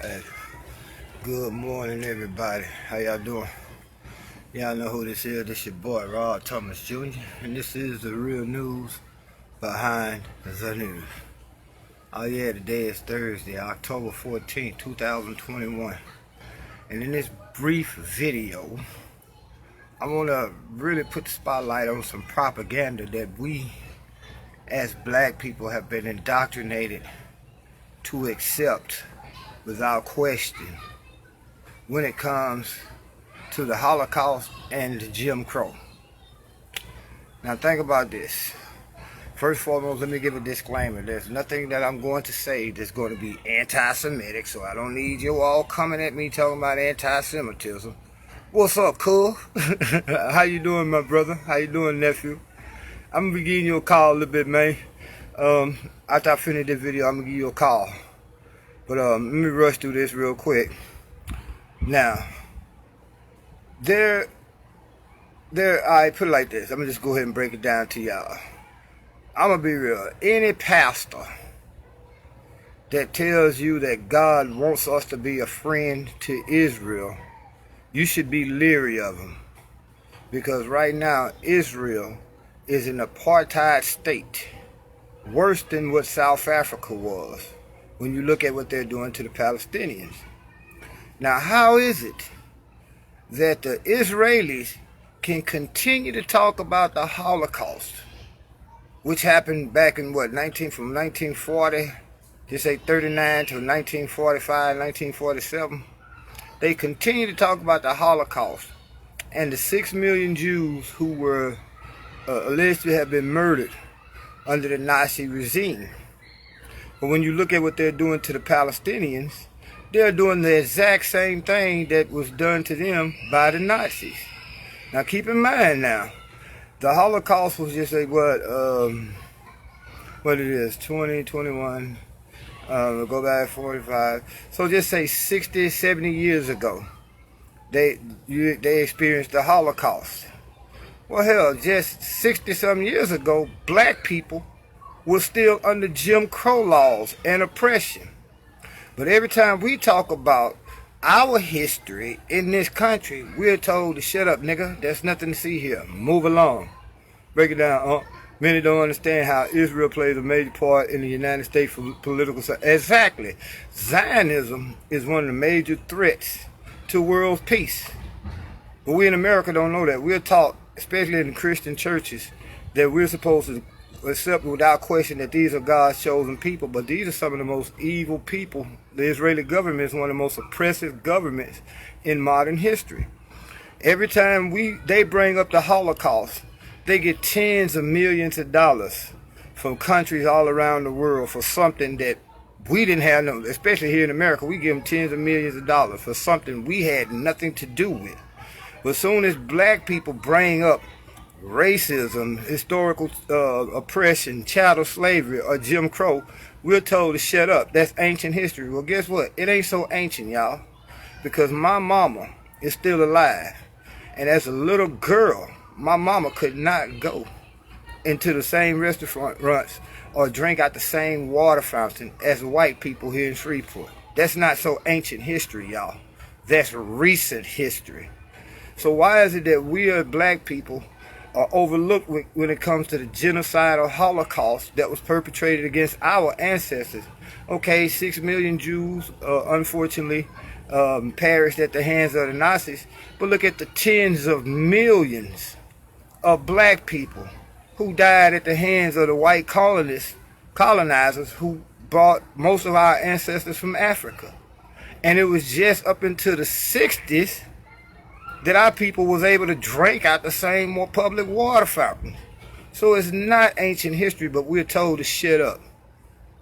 Hey, good morning, everybody. How y'all doing? Y'all know who this is. This your boy, Rod Thomas Jr., and this is the real news behind the news. Oh yeah, today is Thursday, October 14th, 2021. And in this brief video, I want to really put the spotlight on some propaganda that we, as black people, have been indoctrinated to accept without question when it comes to the Holocaust and Jim Crow. Now think about this. First and foremost, let me give a disclaimer. There's nothing that I'm going to say that's going to be anti-Semitic, so I don't need you all coming at me talking about anti-Semitism. What's up, cuz? How you doing, my brother? How you doing, nephew? I'm going to be giving you a call a little bit, man. After I finish this video, I'm going to give you a call. But let me rush through this real quick. Now, I put it like this. I'm going to just go ahead and break it down to y'all. I'm going to be real. Any pastor that tells you that God wants us to be a friend to Israel, you should be leery of him. Because right now, Israel is an apartheid state. Worse than what South Africa was when you look at what they're doing to the Palestinians. Now, how is it that the Israelis can continue to talk about the Holocaust, which happened back in from 1940, just say 39 to 1945, 1947. They continue to talk about the Holocaust and the 6 million Jews who were alleged to have been murdered under the Nazi regime. But when you look at what they're doing to the Palestinians, they're doing the exact same thing that was done to them by the Nazis. Now keep in mind now, the Holocaust was just like what it is, 20, 21, we'll go back 45. So just say 60, 70 years ago, they experienced the Holocaust. Well, hell, just 60-something years ago, black people were still under Jim Crow laws and oppression. But every time we talk about our history in this country, we're told to shut up, nigga. There's nothing to see here. Move along. Break it down. Many don't understand how Israel plays a major part in the United States political side. Exactly. Zionism is one of the major threats to world peace. But we in America don't know that. We're taught, especially in the Christian churches, that we're supposed to accept without question that these are God's chosen people, but these are some of the most evil people. The Israeli government is one of the most oppressive governments in modern history. Every time they bring up the Holocaust, they get tens of millions of dollars from countries all around the world for something that we didn't have, especially here in America. We give them tens of millions of dollars for something we had nothing to do with. But as soon as black people bring up racism, historical oppression, chattel slavery, or Jim Crow, we're told to shut up. That's ancient history. Well, guess what? It ain't so ancient, y'all. Because my mama is still alive. And as a little girl, my mama could not go into the same restaurants or drink out the same water fountain as white people here in Shreveport. That's not so ancient history, y'all. That's recent history. So why is it that we as black people are overlooked when it comes to the genocidal Holocaust that was perpetrated against our ancestors? Okay, 6 million Jews unfortunately perished at the hands of the Nazis, but look at the tens of millions of black people who died at the hands of the white colonizers who brought most of our ancestors from Africa. And it was just up into the 60s that our people was able to drink out the same public water fountain. So it's not ancient history, but we're told to shut up.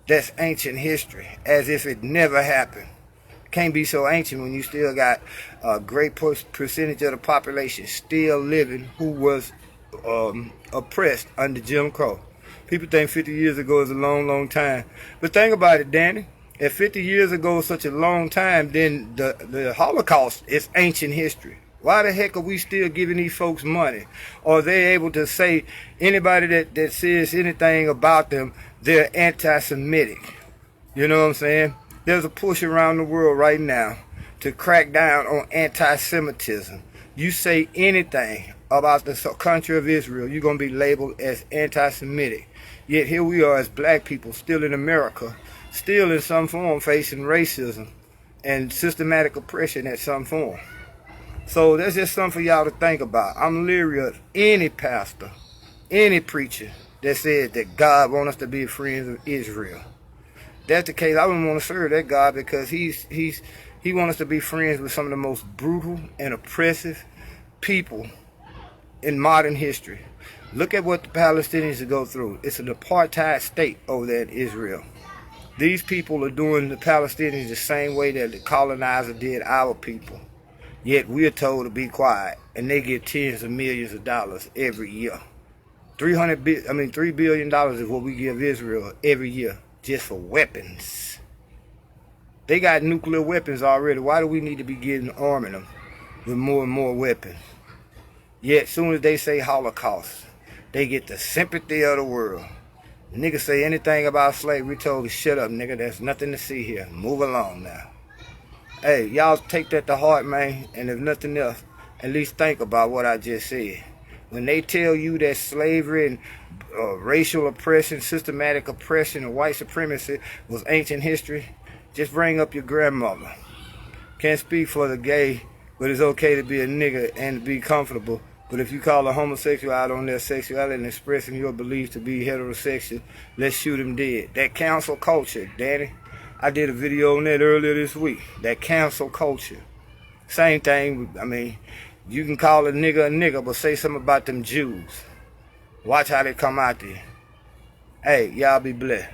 That's ancient history, as if it never happened. Can't be so ancient when you still got a great percentage of the population still living who was oppressed under Jim Crow. People think 50 years ago is a long, long time. But think about it, Danny. If 50 years ago is such a long time, then the Holocaust is ancient history. Why the heck are we still giving these folks money? Or are they able to say anybody that says anything about them, they're anti-Semitic? You know what I'm saying? There's a push around the world right now to crack down on anti-Semitism. You say anything about the country of Israel, you're going to be labeled as anti-Semitic. Yet here we are as black people still in America, still in some form facing racism and systematic oppression at some form. So that's just something for y'all to think about. I'm leery of any pastor, any preacher that says that God wants us to be friends of Israel. That's the case. I wouldn't want to serve that God, because he wants us to be friends with some of the most brutal and oppressive people in modern history. Look at what the Palestinians go through. It's an apartheid state over there in Israel. These people are doing the Palestinians the same way that the colonizer did our people. Yet we're told to be quiet, and they get tens of millions of dollars every year. $3 billion is what we give Israel every year just for weapons. They got nuclear weapons already. Why do we need to be arming them with more and more weapons? Yet as soon as they say Holocaust, they get the sympathy of the world. The niggas say anything about slavery, we told to shut up, nigga. There's nothing to see here. Move along now. Hey, y'all take that to heart, man. And if nothing else, at least think about what I just said. When they tell you that slavery and racial oppression, systematic oppression, and white supremacy was ancient history, just bring up your grandmother. Can't speak for the gay, but it's okay to be a nigga and to be comfortable. But if you call a homosexual out on their sexuality and expressing your beliefs to be heterosexual, let's shoot him dead. That cancel culture, Danny. I did a video on that earlier this week. That cancel culture. Same thing. I mean, you can call a nigga, but say something about them Jews. Watch how they come out there. Hey, y'all be blessed.